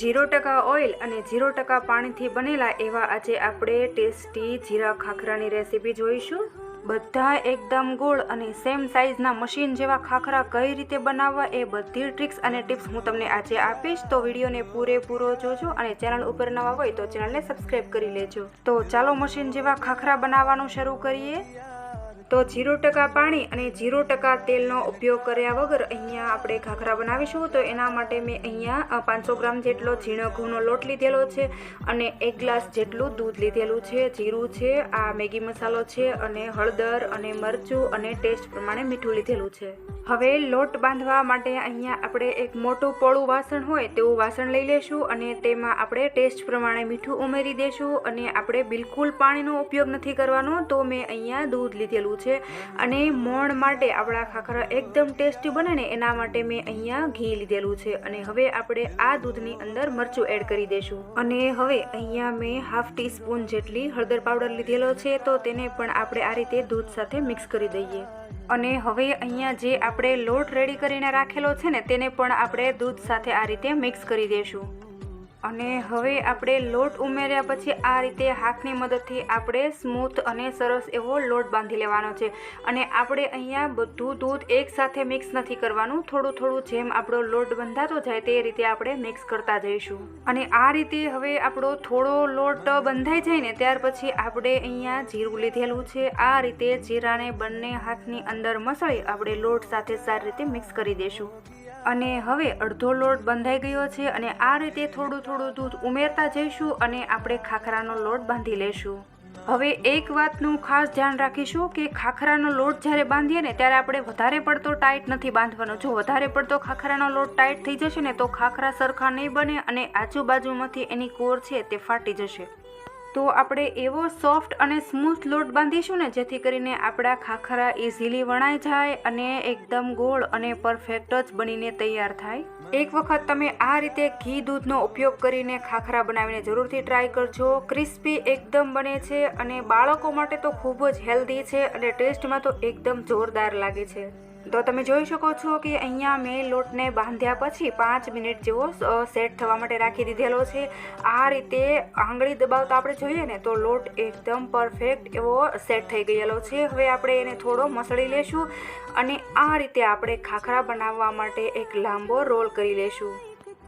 0% oil અને 0% પાણીથી બનેલા એવા આજે આપણે ટેસ્ટી જીરા ખાખરાની રેસીપી જોઈશું। બધા એકદમ ગોળ અને સેમ સાઇઝના મશીન જેવા ખાખરા કઈ રીતે બનાવવા એ બધી ટ્રિક્સ અને ટિપ્સ હું તમને આજે આપીશ। તો વિડીયોને પૂરેપૂરો જોજો અને ચેનલ ઉપર નવા હોય તો ચેનલને સબસ્ક્રાઈબ કરી લેજો। તો ચાલો મશીન જેવા ખાખરા બનાવવાનું શરૂ કરીએ। તો 0% પાણી અને 0% તેલનો ઉપયોગ કર્યા વગર અહીંયા આપણે ખાખરા બનાવીશું। તો એના માટે મેં અહીંયા 500 ગ્રામ જેટલો ઝીણો ઘઉંનો લોટ લીધેલો છે અને 1 ગ્લાસ જેટલું દૂધ લીધેલું છે, જીરું છે, આ મેગી મસાલો છે અને હળદર અને મરચું અને ટેસ્ટ પ્રમાણે મીઠું લીધેલું છે। હવે લોટ બાંધવા માટે અહીંયા આપણે એક મોટું પોળું વાસણ હોય તેવું વાસણ લઈ લેશું અને તેમાં આપણે ટેસ્ટ પ્રમાણે મીઠું ઉમેરી દેશું અને આપણે બિલકુલ પાણીનો ઉપયોગ નથી કરવાનો। તો મેં અહીંયા દૂધ લીધેલું છે અને મોણ માટે આપણા ખાખરા એકદમ ટેસ્ટી બને ને એના માટે મેં અહીંયા ઘી લીધેલું છે અને હવે આપણે આ દૂધની અંદર મરચું એડ કરી દેશું અને હવે અહીંયા મેં હાફ ટીસ્પૂન જેટલી હળદર પાવડર લીધેલો છે તો તેને પણ આપણે આ રીતે દૂધ સાથે મિક્સ કરી દઈએ અને હવે અહીંયા જે આપણે લોટ રેડી કરીને રાખેલો છે ને તેને પણ આપણે દૂધ સાથે આ રીતે મિક્સ કરી દઈશું અને હવે આપણે લોટ ઉમેર્યા પછી આ રીતે હાથની મદદથી આપણે સ્મૂથ અને સરસ એવો લોટ બાંધી લેવાનો છે અને આપણે અહીંયા બધું દૂધ એકસાથે મિક્સ નથી કરવાનું, થોડું થોડું જેમ આપણો લોટ બંધાતો જાય તે રીતે આપણે મિક્સ કરતા જઈશું અને આ રીતે હવે આપણો થોડો લોટ બંધાઈ જાય ને ત્યાર પછી આપણે અહીંયા જીરું લીધેલું છે। આ રીતે જીરાને બંને હાથની અંદર મસળી આપણે લોટ સાથે સારી રીતે મિક્સ કરી દઈશું અને હવે અડધો લોટ બંધાઈ ગયો છે અને આ રીતે થોડું થોડું દૂધ ઉમેરતા જઈશું અને આપણે ખાખરાનો લોટ બાંધી લેશું। હવે એક વાતનું ખાસ ધ્યાન રાખીશું કે ખાખરાનો લોટ જ્યારે બાંધીએ ને ત્યારે આપણે વધારે પડતો ટાઈટ નથી બાંધવાનો। જો વધારે પડતો ખાખરાનો લોટ ટાઈટ થઈ જશે ને તો ખાખરા સરખા નહીં બને અને આજુબાજુમાંથી એની કોર છે તે ફાટી જશે। તો આપણે એવો સોફ્ટ અને સ્મૂથ લોટ બાંધીશું ને જેથી કરીને આપણા ખાખરા ઇઝીલી વણાઈ જાય અને એકદમ ગોળ અને પરફેક્ટ જ બનીને તૈયાર થાય। એક વખત તમે આ રીતે ઘી દૂધનો ઉપયોગ કરીને ખાખરા બનાવીને જરૂરથી ટ્રાય કરજો। ક્રિસ્પી એકદમ બને છે અને બાળકો માટે તો ખૂબ જ હેલ્ધી છે અને ટેસ્ટમાં તો એકદમ જોરદાર લાગે છે। તો તમે જોઈ શકો છો કે અહીંયા મેં લોટને બાંધ્યા પછી 5 મિનિટ જેવો સેટ થવા માટે રાખી દીધેલો છે। આ રીતે આંગળી દબાવતા આપણે જોઈએ ને તો લોટ એકદમ પરફેક્ટ એવો સેટ થઈ ગયેલો છે। હવે આપણે એને થોડો મસળી લેશું અને આ રીતે આપણે ખાખરા બનાવવા માટે એક લાંબો રોલ કરી લેશું।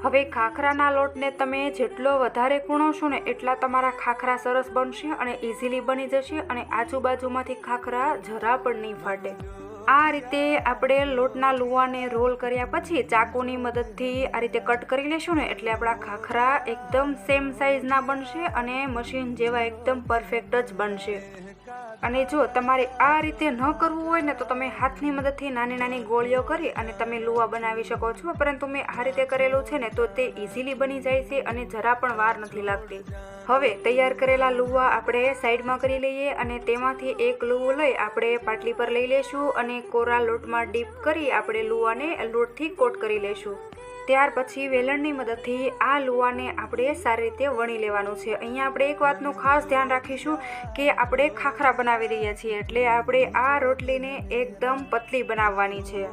હવે ખાખરાના લોટને તમે જેટલો વધારે કૂણોશો ને એટલા તમારા ખાખરા સરસ બનશે અને ઇઝીલી બની જશે અને આજુબાજુમાંથી ખાખરા જરા પણ નહીં ફાટે। આ રીતે આપણે લોટના લુવાને રોલ કર્યા પછી ચાકુની મદદથી આ રીતે કટ કરી લેશું ને એટલે આપણા ખાખરા એકદમ સેમ સાઇઝના બનશે અને મશીન જેવા એકદમ પરફેક્ટ જ બનશે। અને જો તમારે આ રીતે ન કરવું હોય ને તો તમે હાથની મદદથી નાની નાની ગોળીઓ કરી અને તમે લુવા બનાવી શકો છો, પરંતુ મેં આ રીતે કરેલું છે ને તો તે ઇઝીલી બની જાય છે અને જરા પણ વાર નથી લાગતી। હવે તૈયાર કરેલા લુવા આપણે સાઈડમાં કરી લઈએ અને તેમાંથી એક લુવું લઈ આપણે પાટલી પર લઈ લેશું અને કોરા લોટમાં ડીપ કરી આપણે લુવાને લોટથી કોટ કરી લેશું। ત્યાર પછી વેલણની મદદથી આ લુવાને આપણે સારી રીતે વણી લેવાનું છે। અહીંયા આપણે એક વાતનું ખાસ ધ્યાન રાખીશું કે આપણે ખાખરા બનાવી રહ્યા છીએ એટલે આપણે આ રોટલીને એકદમ પતલી બનાવવાની છે।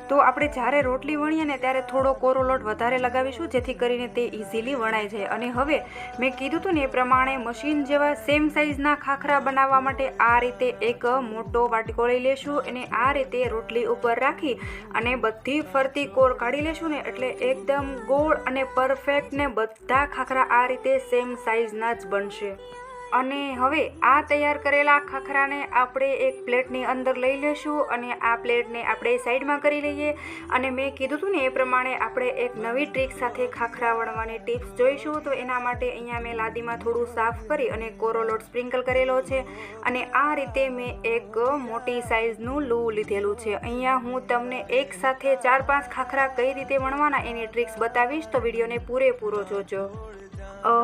તો આપણે જ્યારે રોટલી વણીએ ને ત્યારે થોડો કોરો લોટ વધારે લગાવીશું જેથી કરીને તે ઇઝીલી વણાઈ જાય। અને હવે મેં કીધું હતું ને એ પ્રમાણે મશીન જેવા સેમ સાઇઝના ખાખરા બનાવવા માટે આ રીતે એક મોટો વાટકો લઈ લેશું અને આ રીતે રોટલી ઉપર રાખી અને બધી ફરતી કોર કાઢી લેશું ને એટલે એકદમ ગોળ અને પરફેક્ટ ને બધા ખાખરા આ રીતે સેમ સાઇઝના જ બનશે। અને હવે આ તૈયાર કરેલા ખાખરાને આપણે એક પ્લેટની અંદર લઈ લેશું અને આ પ્લેટને આપણે સાઈડમાં કરી લઈએ અને મેં કીધું હતું ને એ પ્રમાણે આપણે એક નવી ટ્રીક સાથે ખાખરા વણવાની ટિપ્સ જોઈશું। તો એના માટે અહીંયા મેં લાદીમાં થોડું સાફ કરી અને કોરો લોટ સ્પ્રિંકલ કરેલો છે અને આ રીતે મેં એક મોટી સાઇઝનું લૂ લીધેલું છે। અહીંયા હું તમને એક સાથે 4-5 ખાખરા કઈ રીતે વણવાના એની ટ્રિક્સ બતાવીશ, તો વિડીયોને પૂરેપૂરો જોજો।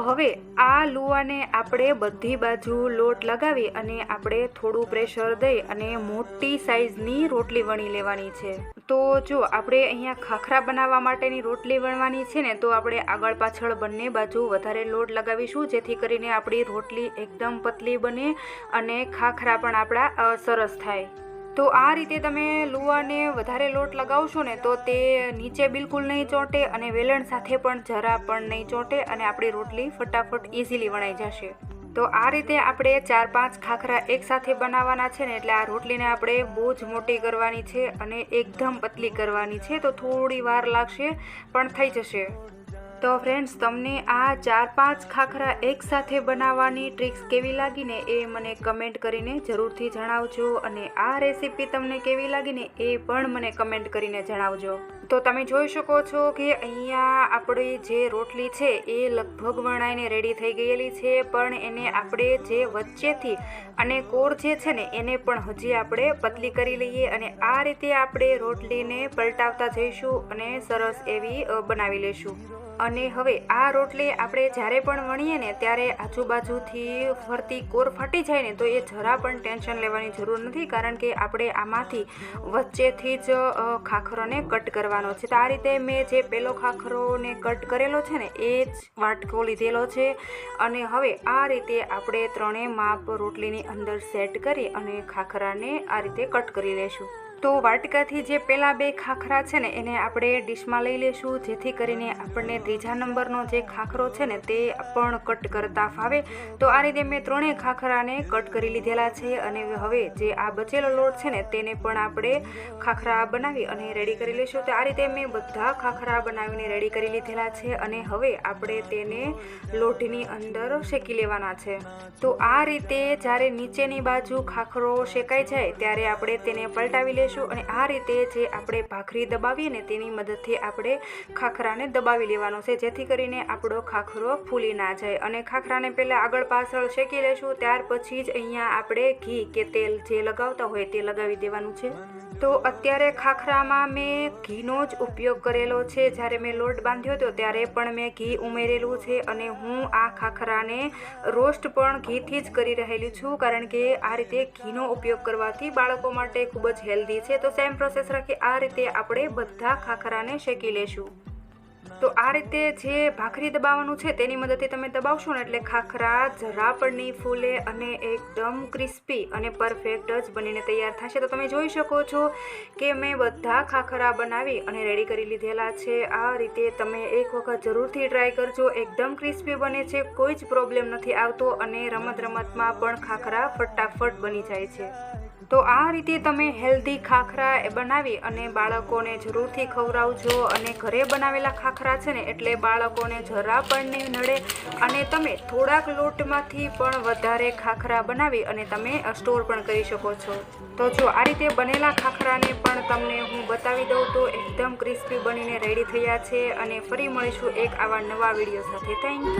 હવે આ લુવાને આપણે બધી બાજુ લોટ લગાવી અને આપણે થોડું પ્રેશર દઈ અને મોટી સાઇઝની રોટલી વણી લેવાની છે। તો જો આપણે અહીંયા ખાખરા બનાવવા માટેની રોટલી વણવાની છે ને તો આપણે આગળ પાછળ બંને બાજુ વધારે લોટ લગાવીશું જેથી કરીને આપણી રોટલી એકદમ પતલી બને અને ખાખરા પણ આપણા સરસ થાય। તો આ રીતે તમે લુવાને વધારે લોટ લગાવશો ને તો તે નીચે બિલકુલ નહીં ચોંટે અને વેલણ સાથે પણ જરા પણ નહીં ચોંટે અને આપણી રોટલી ફટાફટ ઇઝીલી વણાઈ જશે. તો આ રીતે આપણે 4-5 ખાખરા એકસાથે બનાવવાના છે ને, એટલે આ રોટલીને આપણે બહુ જ મોટી કરવાની છે અને એકદમ પતલી કરવાની છે. તો થોડી વાર લાગશે પણ થઈ જશે. તો ફ્રેન્ડ્સ, તમને આ 4-5 ખાખરા એકસાથે બનાવવાની ટ્રિક્સ કેવી લાગીને એ મને કમેન્ટ કરીને જરૂરથી જણાવજો, અને આ રેસીપી તમને કેવી લાગીને એ પણ મને કમેન્ટ કરીને જણાવજો. તો તમે જોઈ શકો છો કે અહીંયા આપણી જે રોટલી છે એ લગભગ વણાઈને રેડી થઈ ગયેલી છે, પણ એને આપણે જે વચ્ચેથી અને કોર જે છે ને એને પણ હજી આપણે પતલી કરી લઈએ, અને આ રીતે આપણે રોટલીને પલટાવતા જઈશું અને સરસ એવી બનાવી લઈશું. અને હવે આ રોટલી આપણે જ્યારે પણ વણીએ ને ત્યારે આજુબાજુથી ફરતી કોર ફાટી જાય ને તો એ જરા પણ ટેન્શન લેવાની જરૂર નથી, કારણ કે આપણે આમાંથી વચ્ચેથી જ ખાખરોને કટ કરવાનો છે. તો આ રીતે મેં જે પહેલો ખાખરોને કટ કરેલો છે ને એ જ વાટકો લીધેલો છે, અને હવે આ રીતે આપણે 3 માપ રોટલીની અંદર સેટ કરી અને ખાખરાને આ રીતે કટ કરી લઈશું. તો વાટકાથી જે પહેલા 2 ખાખરા છે ને એને આપણે ડીશમાં લઈ લેશું, જેથી કરીને આપણને 3જા નંબરનો જે ખાખરો છે ને તે પણ કટ કરતા ફાવે. તો આ રીતે મેં 3 ખાખરાને કટ કરી લીધેલા છે, અને હવે જે આ બચેલો લોટ છે ને તેને પણ આપણે ખાખરા બનાવી અને રેડી કરી લઈશું. તો આ રીતે મેં બધા ખાખરા બનાવીને રેડી કરી લીધેલા છે, અને હવે આપણે તેને લોટની અંદર શેકી લેવાના છે. તો આ રીતે જ્યારે નીચેની બાજુ ખાખરો શેકાઈ જાય ત્યારે આપણે તેને પલટાવી લઈશું, અને આ રીતે જે આપણે ભાખરી દબાવીએ ને તેની મદદથી આપણે ખાખરાને દબાવી લેવાનો છે, જેથી કરીને આપણો ખાખરો ફૂલી ના જાય. અને ખાખરાને પહેલાં આગળ પાછળ શેકી લેશું, ત્યાર પછી જ અહીંયા આપણે ઘી કે તેલ જે લગાવતા હોય તે લગાવી દેવાનું છે. તો અત્યારે ખાખરામાં મેં ઘીનો જ ઉપયોગ કરેલો છે. જ્યારે મેં લોટ બાંધ્યો હતો ત્યારે પણ મેં ઘી ઉમેરેલું છે, અને હું આ ખાખરાને રોસ્ટ પણ ઘીથી જ કરી રહેલી છું, કારણ કે આ રીતે ઘીનો ઉપયોગ કરવાથી બાળકો માટે ખૂબ જ હેલ્ધી છે. તો સેમ પ્રોસેસ રાખી આ રીતે આપણે બધા ખાખરાને શેકી લેશું. તો આ રીતે જે ભાખરી દબાવવાનું છે તેની મદદથી તમે દબાવશો ને એટલે ખાખરા જરા પણ નહીં ફૂલે અને એકદમ ક્રિસ્પી અને પરફેક્ટ જ બનીને તૈયાર થશે. તો તમે જોઈ શકો છો કે મેં બધા ખાખરા બનાવી અને રેડી કરી લીધેલા છે. આ રીતે તમે એક વખત જરૂરથી ટ્રાય કરજો, એકદમ ક્રિસ્પી બને છે, કોઈ જ પ્રોબ્લેમ નથી આવતો, અને રમતમાં પણ ખાખરા ફટાફટ બની જાય છે. તો આ રીતે તમે હેલ્ધી ખાખરા બનાવી અને બાળકોને જરૂરથી ખવડાવજો, અને ઘરે બનાવેલા ખાખરા છે ને એટલે બાળકોને જરા પણ નહીં નડે, અને તમે થોડાક લોટમાંથી પણ વધારે ખાખરા બનાવી અને તમે સ્ટોર પણ કરી શકો છો. તો જો આ રીતે બનેલા ખાખરાને પણ તમને હું બતાવી દઉં તો એકદમ ક્રિસ્પી બનીને રેડી થયા છે, અને ફરી મળીશું એક આવા નવા વિડીયો સાથે. Thank you.